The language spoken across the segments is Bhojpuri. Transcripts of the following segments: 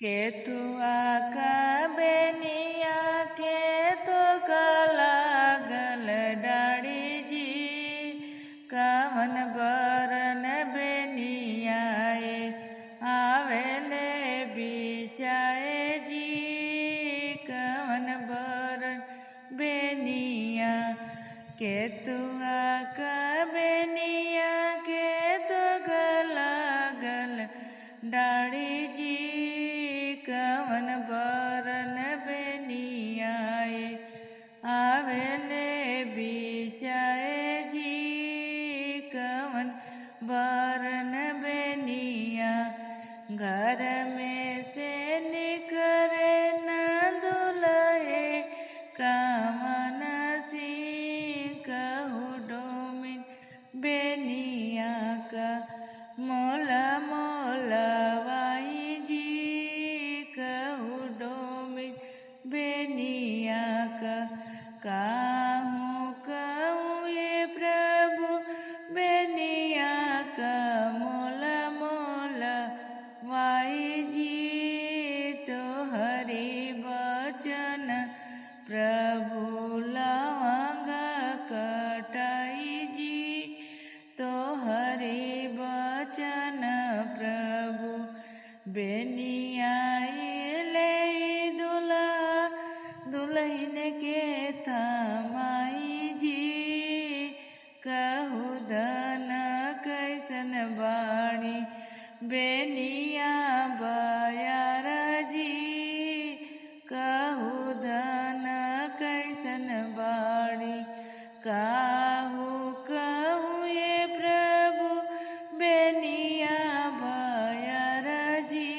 केतुआ का बेनिया के तो लागल डाड़ी जी, कवन बरन बेनियाए आवेले बिचाए जी, कवन बरन बेनिया। केतुआ का बेनिया के तो लागल डाड़ी जी, कवन बरन बेनियाए आवेले बिचाए जी, कवन बरन बेनिया। घर में से निकरे न दुल्हे कामन सिंह, कहू डोमिन बेनिया का मोला मोलवाई जी, कहू डोमिन बेनिया का। कहूँ कहूँ ये प्रभु बेनिया का मोला मोलवाई जी, तो हरि वचन प्रभु लवंग कटाई जी, तो हरि वचन प्रभु बेनिया ले दुल्हा दुल्हन के थमाई जी, कहू धन कैसन बाणी बेनिया बयार जी, कहू धन कैसन बाणी। कहू कहू ये प्रभु बेनिया बयार जी,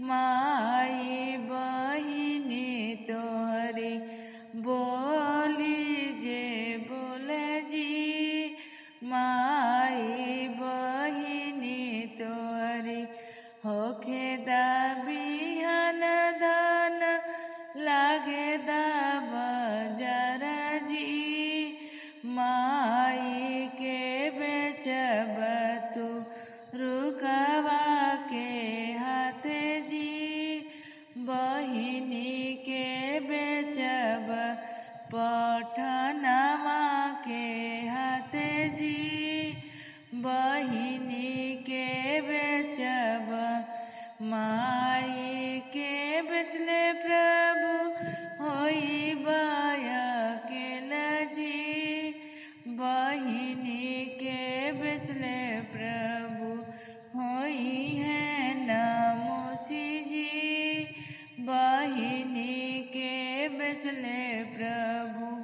माई बहिनी तोहरी बोली जे बोले जी, माई बहिनी तोहरी होखे दा बिहान धन लागे दा बजार जी, माई के बेचब तू रुकवा के हाथे जी, बहिनी के बेचब पठनमा के हाथे जी, बहिनी के बेचब माई के बेचले प्रभु होई बाया के लजी, बहिनी के बेचले प्रभु होई है नामुसी जी, बहिनी के बेचले प्रभु।